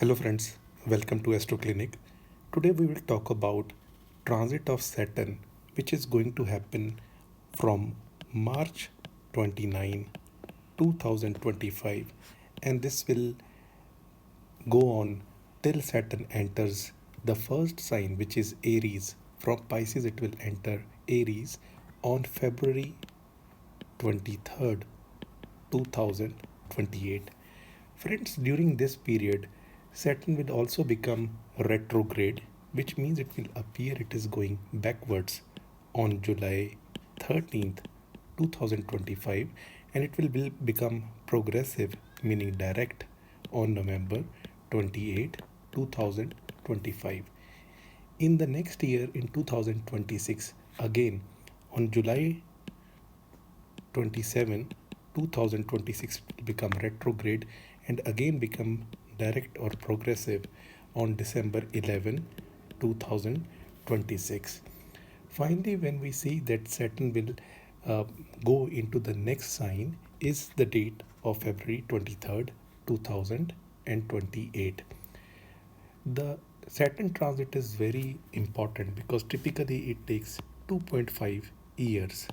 Hello friends, welcome to Astro Clinic. Today we will talk about transit of Saturn which is going to happen from March 29, 2025 and this will go on till Saturn enters the first sign which is Aries. From Pisces it will enter Aries on February 23rd, 2028. Friends, during this period, Saturn will also become retrograde, which means it will appear it is going backwards on July 13th, 2025, and it will become progressive, meaning direct, on November 28, 2025. In the next year, in 2026, again on July 27, 2026 will become retrograde and again become direct or progressive on December 11, 2026. Finally, when we see that Saturn will go into the next sign is the date of February 23rd, 2028. The Saturn transit is very important because typically it takes 2.5 years.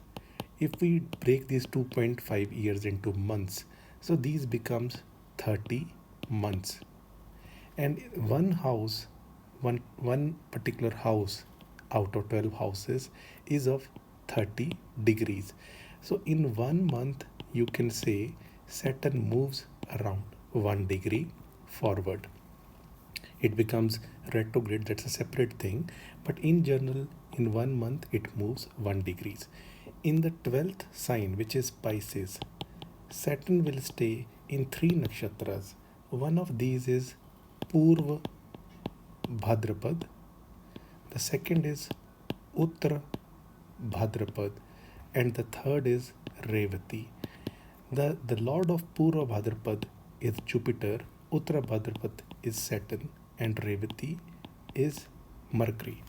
If we break these 2.5 years into months, so these becomes 30 months. And one particular house out of 12 houses is of 30 degrees. So in 1 month you can say Saturn moves around 1 degree forward. It becomes retrograde, that's a separate thing, but in general in 1 month it moves 1 degrees. In the 12th sign, which is Pisces, Saturn will stay in 3 nakshatras. One of these is Purva Bhadrapad, the second is Uttar Bhadrapad, and the third is Revati. The lord of Purva Bhadrapad is Jupiter, Uttara Bhadrapad is Saturn, and Revati is Mercury.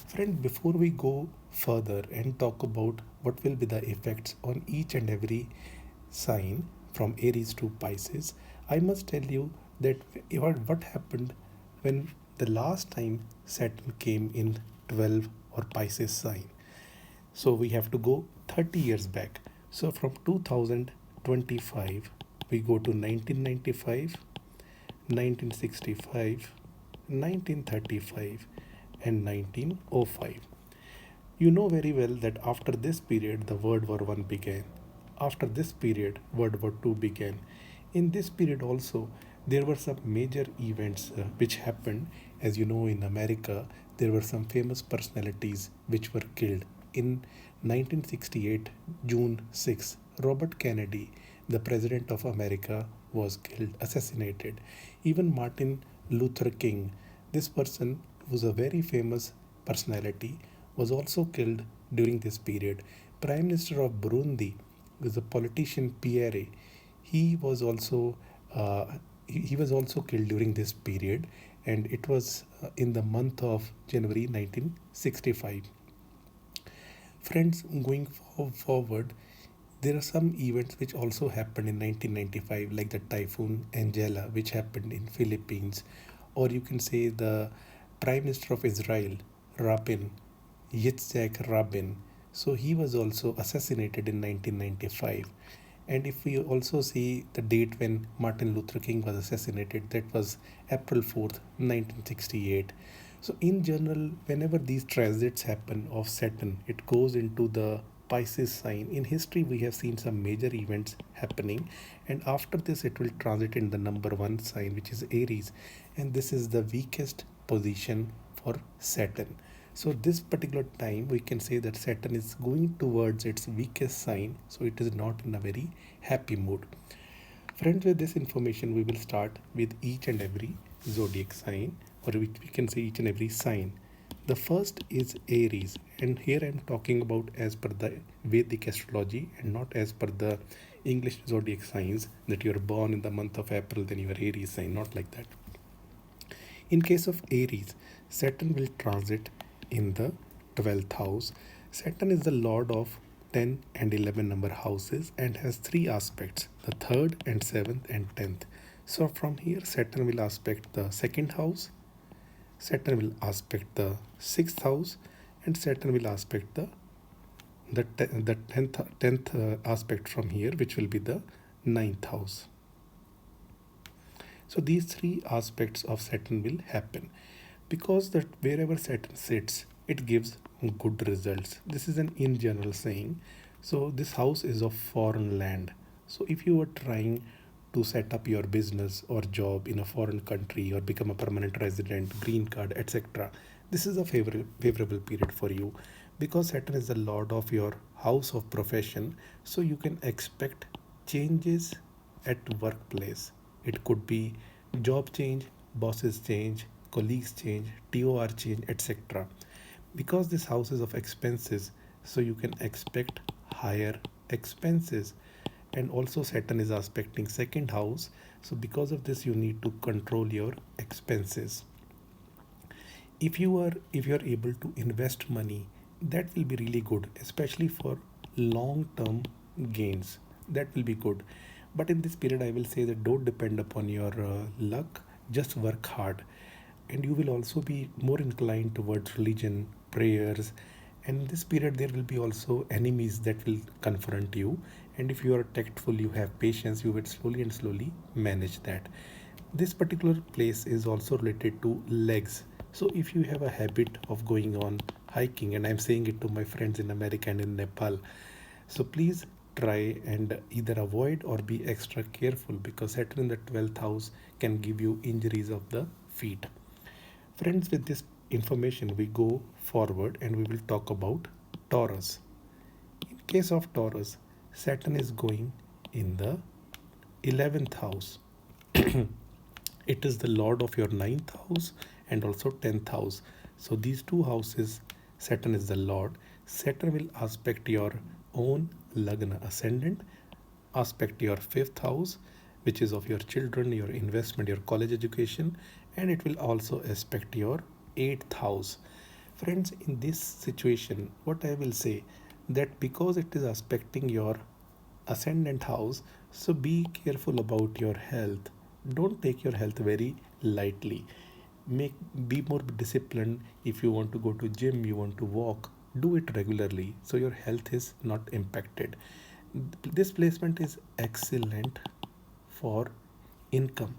Friend, before we go further and talk about what will be the effects on each and every sign from Aries to Pisces, I must tell you that what happened when the last time Saturn came in 12 or Pisces sign. So we have to go 30 years back. So from 2025, we go to 1995, 1965, 1935, and 1905. You know very well that after this period, the World War I began. After this period, World War II began. In this period also, there were some major events which happened. As you know, in America, there were some famous personalities which were killed. In 1968, June 6, Robert Kennedy, the President of America, was killed, assassinated. Even Martin Luther King, this person was a very famous personality, was also killed during this period. Prime Minister of Burundi was a politician Pierre. He was also he was also killed during this period, and it was in the month of January 1965. Friends, going forward, there are some events which also happened in 1995, like the typhoon Angela, which happened in Philippines, or you can say the Prime Minister of Israel, Rabin, Yitzhak Rabin. So he was also assassinated in 1995. And if we also see the date when Martin Luther King was assassinated, that was April 4th, 1968. So in general, whenever these transits happen of Saturn, it goes into the Pisces sign. In history, we have seen some major events happening, and after this, it will transit in the number one sign, which is Aries, and this is the weakest position for Saturn. So this particular time we can say that Saturn is going towards its weakest sign, so it is not in a very happy mood. Friends, with this information we will start with each and every zodiac sign, or which we can say each and every sign. The first is Aries, and here I am talking about as per the Vedic astrology and not as per the English zodiac signs, that you are born in the month of April, then you are Aries sign, not like that. In case of Aries, Saturn will transit in the 12th house. Saturn is the lord of 10 and 11 number houses and has three aspects, the third and seventh and 10th. So from here Saturn will aspect the second house, Saturn will aspect the sixth house, and Saturn will aspect the tenth aspect from here, which will be the ninth house. So these three aspects of Saturn will happen because that wherever Saturn sits, it gives good results. This is an in general saying. So this house is of foreign land. So if you are trying to set up your business or job in a foreign country or become a permanent resident, green card, etc., this is a favorable period for you because Saturn is the lord of your house of profession. So you can expect changes at workplace. It could be job change, bosses change, colleagues change, TOR change, etc. Because this house is of expenses, so you can expect higher expenses. And also Saturn is aspecting second house, so because of this you need to control your expenses. If you are able to invest money, that will be really good, especially for long term gains. That will be good. But in this period I will say that don't depend upon your luck, just work hard. And you will also be more inclined towards religion, prayers. And in this period there will be also enemies that will confront you, and if you are tactful, you have patience, you will slowly and slowly manage that. This particular place is also related to legs. So if you have a habit of going on hiking, and I'm saying it to my friends in America and in Nepal, so please try and either avoid or be extra careful because Saturn in the 12th house can give you injuries of the feet. Friends, with this information, we go forward and we will talk about Taurus. In case of Taurus, Saturn is going in the 11th house. It is the lord of your ninth house and also 10th house. So these two houses, Saturn is the lord. Saturn will aspect your own Lagna ascendant, aspect your fifth house, which is of your children, your investment, your college education, and it will also aspect your eighth house. Friends, in this situation, what I will say that because it is aspecting your ascendant house, so be careful about your health. Don't take your health very lightly. Make Be more disciplined. If you want to go to gym, you want to walk, do it regularly so your health is not impacted. This placement is excellent for income.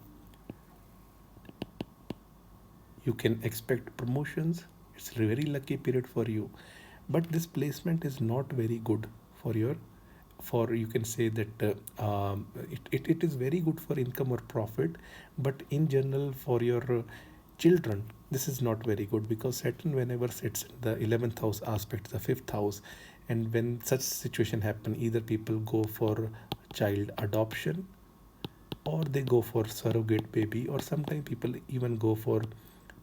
You can expect promotions. It's a very lucky period for you, but this placement is not very good for your, for you can say that it is very good for income or profit, but in general for your children this is not very good because Saturn whenever sits in the 11th house aspect the fifth house, and when such situation happen, either people go for child adoption or they go for surrogate baby, or sometimes people even go for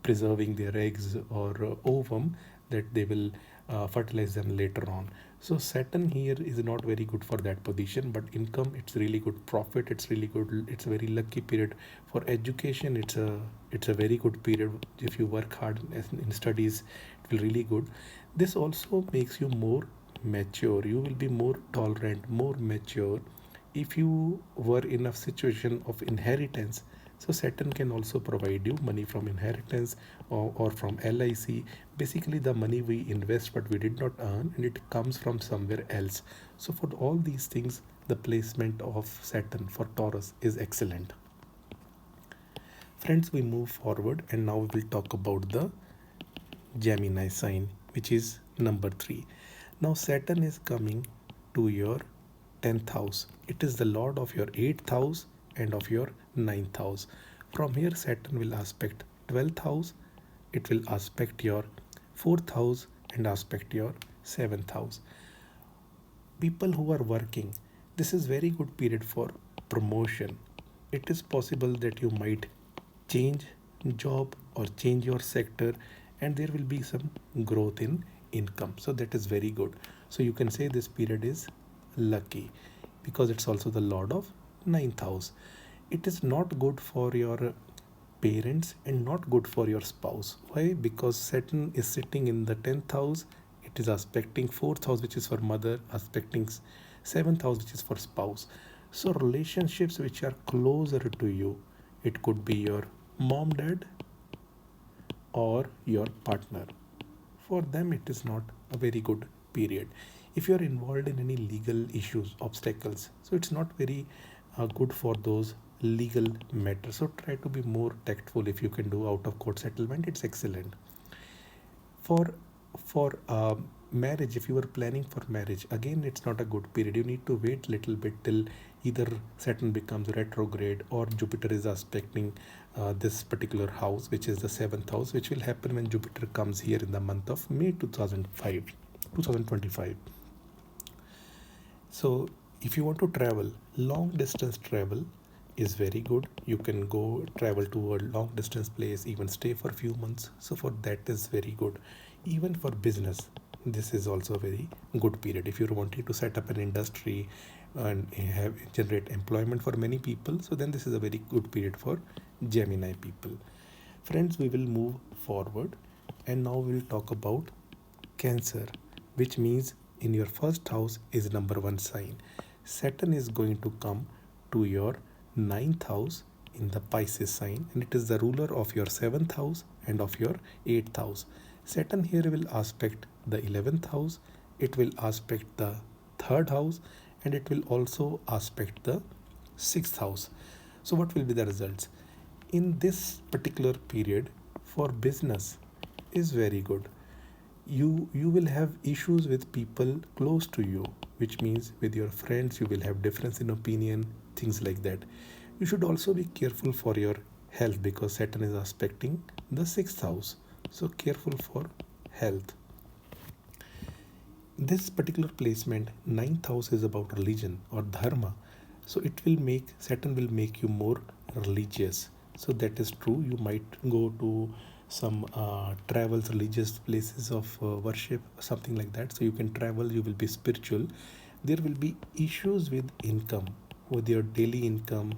preserving their eggs or ovum that they will fertilize them later on. So Saturn here is not very good for that position, but income it's really good, profit it's really good, it's a very lucky period. For education it's a very good period. If you work hard in studies it will really good. This also makes you more mature, you will be more tolerant, more mature. If you were in a situation of inheritance, so Saturn can also provide you money from inheritance or from LIC. Basically the money we invest but we did not earn and it comes from somewhere else. So for all these things the placement of Saturn for Taurus is excellent. Friends, we move forward and now we will talk about the Gemini sign, which is number 3. Now Saturn is coming to your 10th house. It is the lord of your 8th house and of your 9th house. From here Saturn will aspect 12th house, it will aspect your 4th house and aspect your 7th house. People who are working, this is very good period for promotion. It is possible that you might change job or change your sector and there will be some growth in income, so that is very good. So you can say this period is lucky because it's also the lord of ninth house. It is not good for your parents and not good for your spouse. Why? Because Saturn is sitting in the 10th house, it is aspecting 4th house which is for mother, aspecting 7th house which is for spouse. So relationships which are closer to you, it could be your mom, dad, or your partner. For them, it is not a very good period. If you are involved in any legal issues, obstacles, so it's not very good for those legal matters. So try to be more tactful. If you can do out of court settlement, it's excellent. For marriage, if you are planning for marriage, again it's not a good period. You need to wait little bit till either Saturn becomes retrograde or Jupiter is aspecting this particular house, which is the seventh house, which will happen when Jupiter comes here in the month of May 2025. So if you want to travel, long distance travel is very good. You can go travel to a long distance place, even stay for a few months. So for that is very good. Even for business, this is also a very good period. If you're wanting to set up an industry and have generate employment for many people, so then this is a very good period for Gemini people. Friends, we will move forward and now we'll talk about Cancer, which means in your first house is number one sign. Saturn is going to come to your ninth house in the Pisces sign, and it is the ruler of your seventh house and of your eighth house. Saturn here will aspect the 11th house, it will aspect the third house, and it will also aspect the sixth house. So, what will be the results? In this particular period, for business, is very good. You will have issues with people close to you, which means with your friends you will have difference in opinion, things like that. You should also be careful for your health because Saturn is aspecting the sixth house, so careful for health. This particular placement, ninth house, is about religion or dharma, so it will make Saturn will make you more religious. So that is true. You might go to some travels, religious places of worship, something like that. So you can travel, you will be spiritual. There will be issues with income, with your daily income,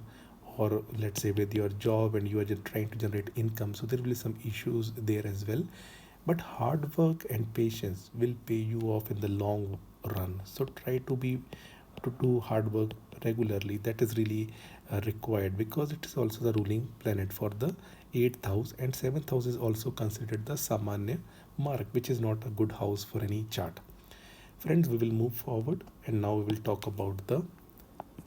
or let's say with your job, and you are just trying to generate income. So there will be some issues there as well. But hard work and patience will pay you off in the long run. So try to do hard work regularly. That is really required because it is also the ruling planet for the 8th house, and 7th house is also considered the Samanya mark, which is not a good house for any chart. Friends, we will move forward and now we will talk about the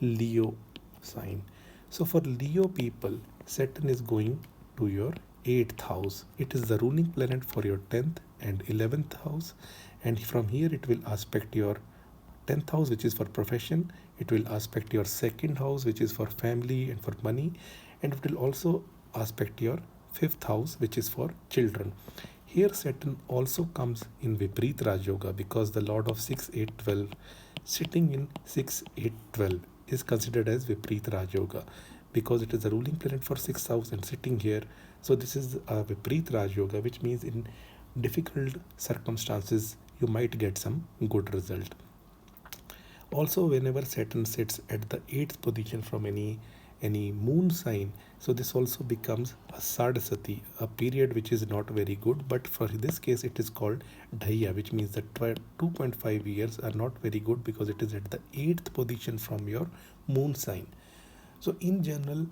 Leo sign. So for Leo people, Saturn is going to your 8th house. It is the ruling planet for your 10th and 11th house, and from here it will aspect your 10th house, which is for profession. It will aspect your second house, which is for family and for money, and it will also aspect your 5th house, which is for children. Here Saturn also comes in Vipreet Raj Yoga because the Lord of 6, 8, 12 sitting in 6, 8, 12 is considered as Vipreet Raj Yoga because it is the ruling planet for 6th house and sitting here. So this is a Vipreet Raj Yoga, which means in difficult circumstances you might get some good result. Also, whenever Saturn sits at the 8th position from any moon sign, so this also becomes a Sadasati, a period which is not very good, but for this case it is called Dhaya, which means that 2.5 years are not very good because it is at the 8th position from your moon sign. So in general,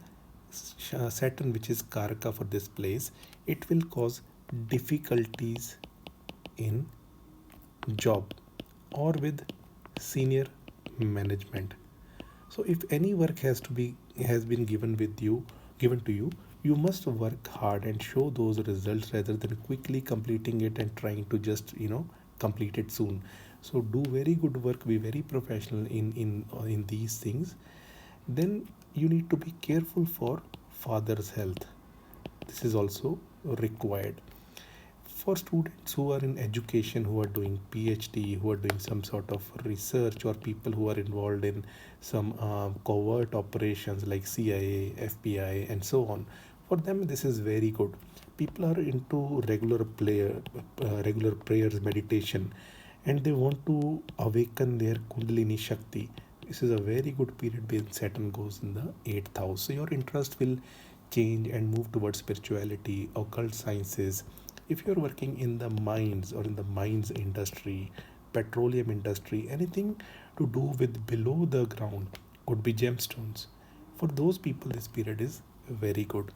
Saturn, which is Karaka for this place, it will cause difficulties in job or with senior management. So if any work has been given to you, you must work hard and show those results rather than quickly completing it and trying to just complete it soon. So do very good work, be very professional in these things. Then you need to be careful for father's health. This is also required. For students who are in education, who are doing PhD, who are doing some sort of research, or people who are involved in some covert operations like CIA, FBI, and so on, for them this is very good. People are into regular prayers, meditation, and they want to awaken their Kundalini Shakti. This is a very good period when Saturn goes in the 8th house. So your interest will change and move towards spirituality, occult sciences. If you're working in the mines or in the mines industry, petroleum industry, anything to do with below the ground, could be gemstones. For those people, this period is very good.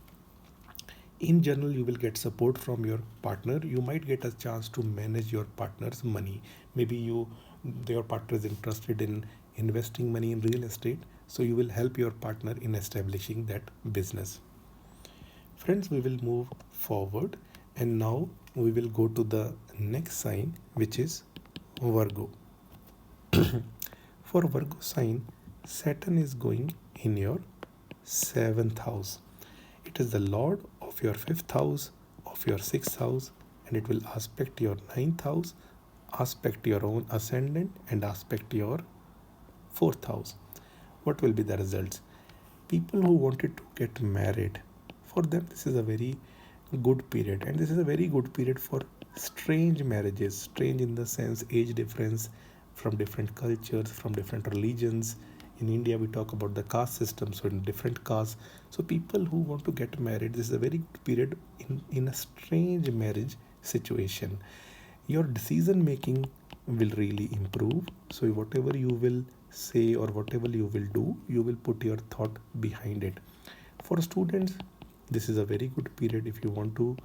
In general, you will get support from your partner. You might get a chance to manage your partner's money. Maybe your partner is interested in investing money in real estate, so you will help your partner in establishing that business. Friends, we will move forward, and now we will go to the next sign, which is Virgo. For Virgo sign, Saturn is going in your 7th house. It is the lord of your 5th house, of your 6th house, and it will aspect your 9th house, aspect your own ascendant, and aspect your 4th house. What will be the results? People who wanted to get married, for them this is a very good period, and this is a very good period for strange marriages. Strange in the sense age difference, from different cultures, from different religions. In India, we talk about the caste system, so in different castes. So people who want to get married, this is a very good period in a strange marriage situation. Your decision making will really improve. So whatever you will say or whatever you will do, you will put your thought behind it. For students, this is a very good period. If you want to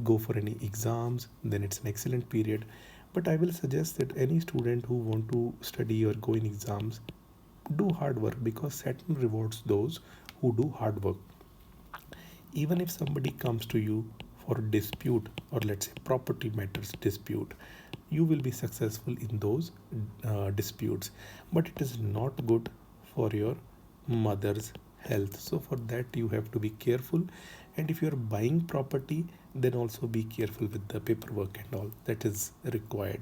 go for any exams, then it's an excellent period. But I will suggest that any student who want to study or go in exams, do hard work, because Saturn rewards those who do hard work. Even if somebody comes to you for a dispute, or let's say property matters dispute, you will be successful in those disputes. But it is not good for your mother's health, so for that you have to be careful. And if you are buying property, then also be careful with the paperwork and all that is required.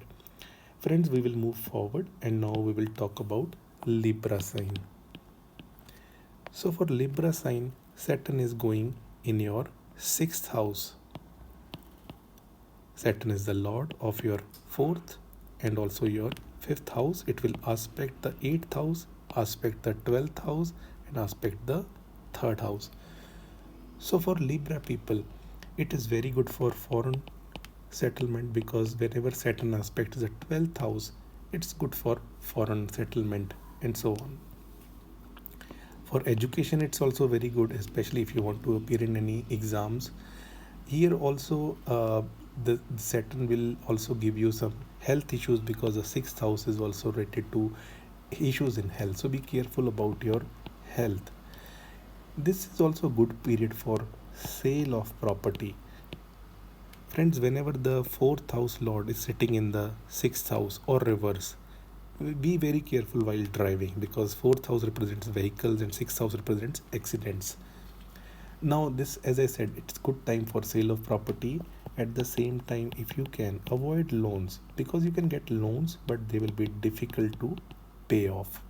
Friends, we will move forward, and now we will talk about Libra sign. So for Libra sign, Saturn is going in your 6th house. Saturn is the lord of your 4th and also your 5th house. It will aspect the 8th house, aspect the 12th house, and aspect the 3rd house. So for Libra people, it is very good for foreign settlement, because whenever Saturn aspects the 12th house, it's good for foreign settlement and so on. For education, it's also very good, especially if you want to appear in any exams. Here also, the Saturn will also give you some health issues, because the 6th house is also related to issues in health. So be careful about your health. This is also a good period for sale of property. Friends, whenever the 4th house lord is sitting in the 6th house or reverse, be very careful while driving, because 4th house represents vehicles and 6th house represents accidents. Now this, as I said, it's good time for sale of property. At the same time, if you can, avoid loans, because you can get loans but they will be difficult to pay off.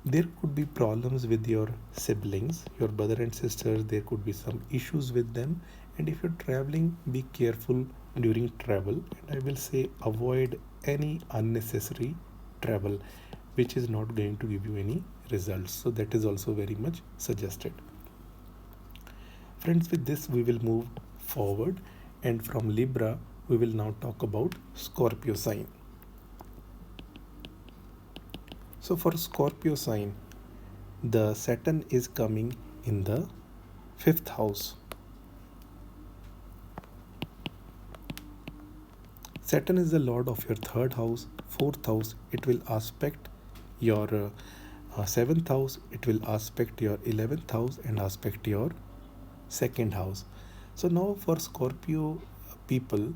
There could be problems with your siblings, your brother and sister. There could be some issues with them. And if you're traveling, be careful during travel. And I will say avoid any unnecessary travel, which is not going to give you any results. So that is also very much suggested. Friends, with this we will move forward, and from Libra we will now talk about Scorpio sign. So for Scorpio sign, the Saturn is coming in the 5th house. Saturn is the lord of your 3rd house, 4th house. It will aspect your 7th house. It will aspect your 11th house and aspect your 2nd house. So now for Scorpio people,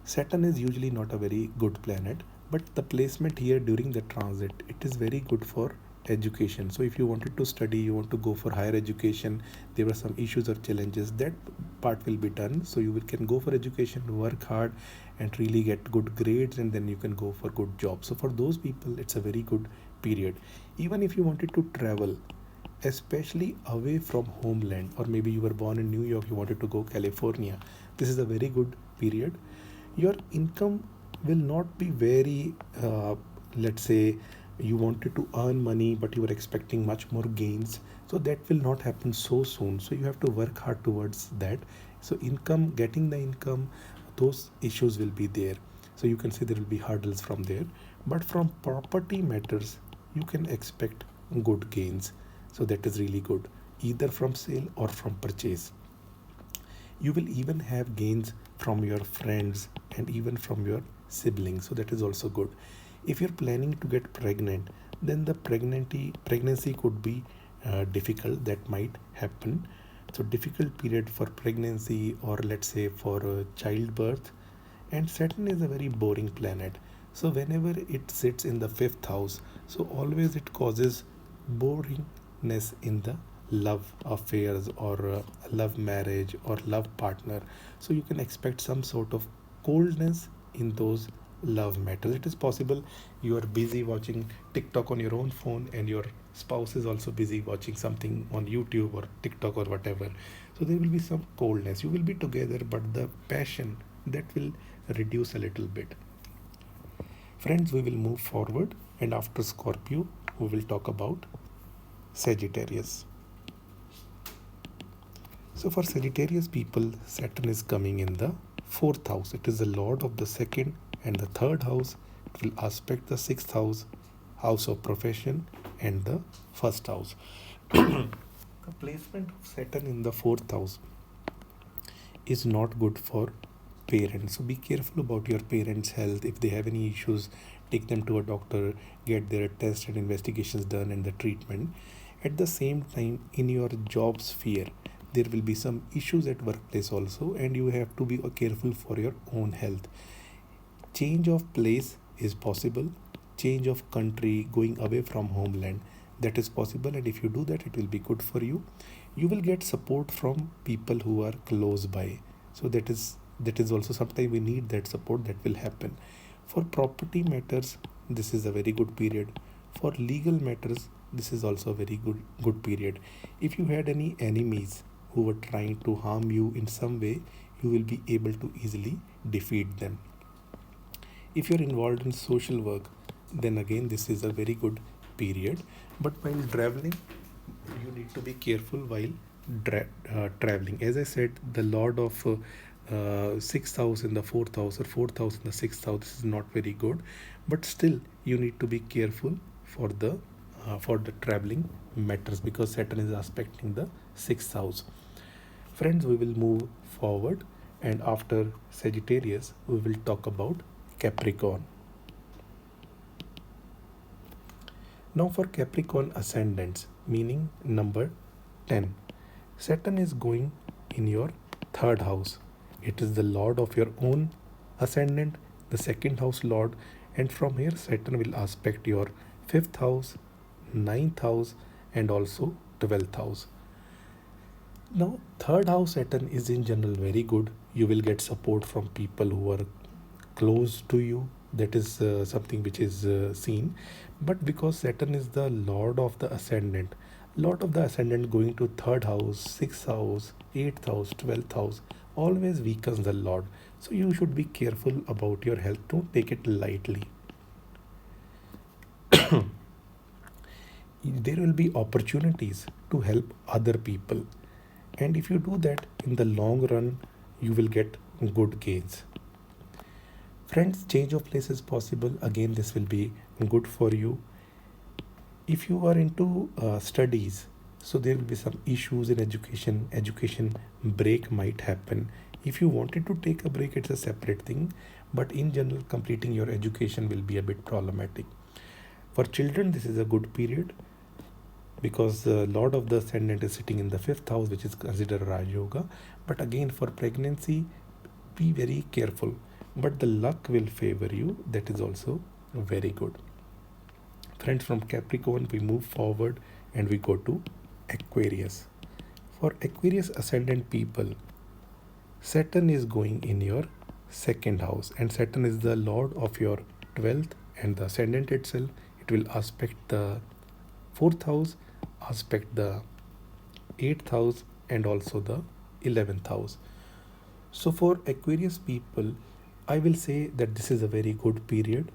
Saturn is usually not a very good planet, but the placement here during the transit, it is very good for education. So if you wanted to study, you want to go for higher education, there were some issues or challenges, that part will be done. So you can go for education, work hard and really get good grades, and then you can go for good jobs. So for those people, it's a very good period. Even if you wanted to travel, especially away from homeland, or maybe you were born in New York, you wanted to go California, this is a very good period. Your income will not be very, let's say you wanted to earn money but you were expecting much more gains, so that will not happen so soon. So you have to work hard towards that. So income, getting the income, those issues will be there. So you can see there will be hurdles from there. But from property matters, you can expect good gains. So that is really good. either from sale or from purchase. You will even have gains from your friends and even from your siblings, so that is also good. If you're planning to get pregnant, then the pregnancy could be difficult. That might happen. So difficult period for pregnancy, or let's say for childbirth. And Saturn is a very boring planet, so whenever it sits in the fifth house, so always it causes boringness in the love affairs, or love marriage, or love partner. So you can expect some sort of coldness in those love matters. It is possible you are busy watching TikTok on your own phone and your spouse is also busy watching something on YouTube or TikTok or whatever. So there will be some coldness. You will be together, but the passion, that will reduce a little bit. Friends, we will move forward, and after Scorpio, we will talk about Sagittarius. So for Sagittarius people, Saturn is coming in the fourth house. It is the lord of the second and the third house. It will aspect the sixth house, house of profession, and the first house. The placement of Saturn in the fourth house is not good for parents. So be careful about your parents' health. If they have any issues, take them to a doctor, get their tests and investigations done and the treatment. At the same time, in your job sphere, there will be some issues at workplace also, and you have to be careful for your own health. Change of place is possible. Change of country, going away from homeland, that is possible, and if you do that, it will be good for you. You will get support from people who are close by. So that is also sometimes we need that support. That will happen. For property matters, this is a very good period. For legal matters, this is also a very good period. If you had any enemies who were trying to harm you in some way, you will be able to easily defeat them. If you're involved in social work, then again this is a very good period. But while traveling, you need to be careful while traveling. As I said, the lord of sixth house in the fourth house, or fourth house in the sixth house, this is not very good. But still, you need to be careful for the traveling matters, because Saturn is aspecting the sixth house. Friends, we will move forward, and after Sagittarius, we will talk about Capricorn. Now for Capricorn ascendants, meaning number 10, Saturn is going in your third house. It is the lord of your own ascendant, the second house lord, and from here Saturn will aspect your fifth house, ninth house, and also 12th house. Now, third house Saturn is in general very good. You will get support from people who are close to you. That is something which is seen. But because Saturn is the lord of the ascendant, going to third house, sixth house, eighth house, 12th house always weakens the lord. So you should be careful about your health. Don't take it lightly. There will be opportunities to help other people, and if you do that, in the long run you will get good gains. Friends, change of place is possible. Again, this will be good for you. If you are into studies, so there will be some issues in education break might happen. If you wanted to take a break, it's a separate thing, but in general, completing your education will be a bit problematic. For children, this is a good period, because the lord of the ascendant is sitting in the fifth house, which is considered Raj Yoga. But again, for pregnancy, be very careful, but the luck will favor you. That is also very good. Friends, from Capricorn we move forward and we go to Aquarius. For Aquarius ascendant people, Saturn is going in your second house, and Saturn is the lord of your 12th and the ascendant itself. It will aspect the fourth house, aspect the eighth house, and also the 11th house. So for Aquarius people, I will say that this is a very good period.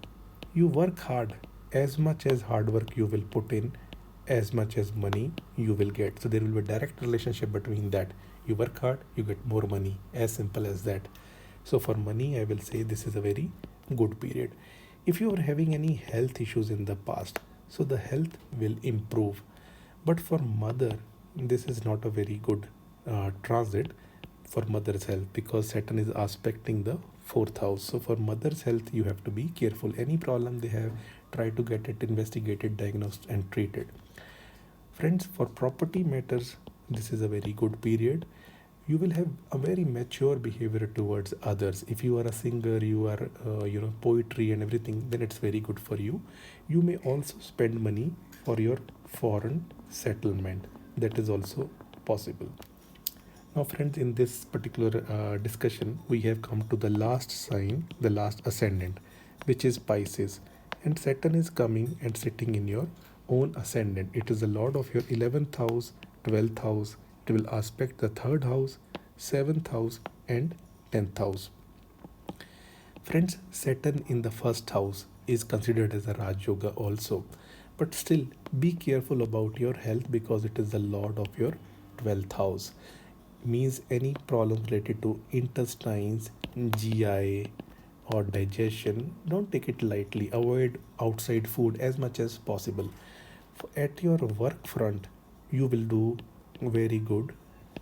You work hard. As much as hard work you will put in, as much as money you will get. So there will be a direct relationship between that. You work hard, you get more money. As simple as that. So for money, I will say this is a very good period. If you are having any health issues in the past, so the health will improve. But for mother, this is not a very good transit for mother's health, because Saturn is aspecting the fourth house. So for mother's health, you have to be careful. Any problem they have, try to get it investigated, diagnosed, and treated. Friends, for property matters, this is a very good period. You will have a very mature behavior towards others. If you are a singer, you are poetry and everything, then it's very good for you. You may also spend money for your foreign settlement. That is also possible. Now, friends, in this particular discussion, we have come to the last sign, the last ascendant, which is Pisces. And Saturn is coming and sitting in your own ascendant. It is the lord of your 11th house, 12th house. It will aspect the 3rd house, 7th house, and 10th house. Friends, Saturn in the 1st house is considered as a Raj Yoga also. But still, be careful about your health, because it is the lord of your 12th house. Means any problem related to intestines, GI, or digestion, don't take it lightly. Avoid outside food as much as possible. At your work front, you will do very good.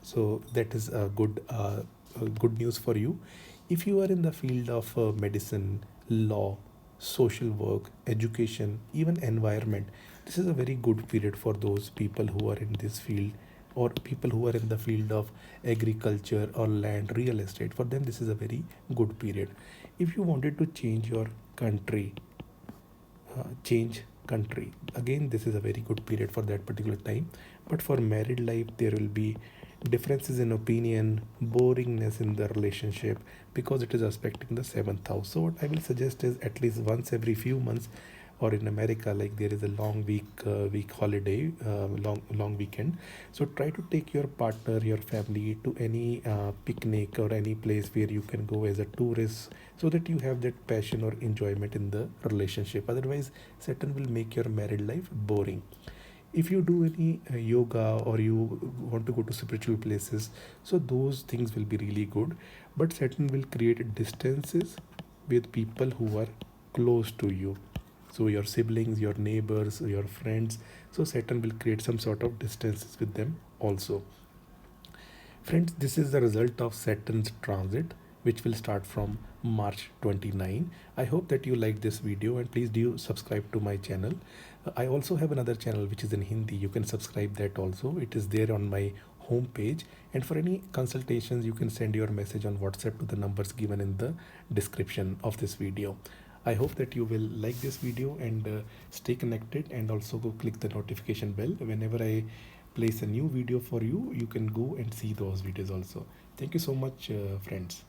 So that is a good news for you. If you are in the field of medicine, law, social work, education, even environment, this is a very good period for those people who are in this field, or people who are in the field of agriculture or land, real estate. For them, this is a very good period. If you wanted to change your country, change country, again this is a very good period for that particular time. But for married life, there will be differences in opinion, boringness in the relationship, because it is aspecting the 7th house. So what I will suggest is, at least once every few months, or in America, like there is a long week holiday, long weekend. So try to take your partner, your family to any picnic or any place where you can go as a tourist, so that you have that passion or enjoyment in the relationship. Otherwise, Saturn will make your married life boring. If you do any yoga, or you want to go to spiritual places, so those things will be really good. But Saturn will create distances with people who are close to you, so your siblings, your neighbors, your friends. So Saturn will create some sort of distances with them also. Friends, this is the result of Saturn's transit, which will start from March 29. I hope that you like this video, and please do subscribe to my channel. I also have another channel which is in Hindi. You can subscribe that also. It is there on my home page. And for any consultations, you can send your message on WhatsApp to the numbers given in the description of this video. I hope that you will like this video and stay connected, and also go click the notification bell. Whenever I place a new video for you, you can go and see those videos also. Thank you so much, friends.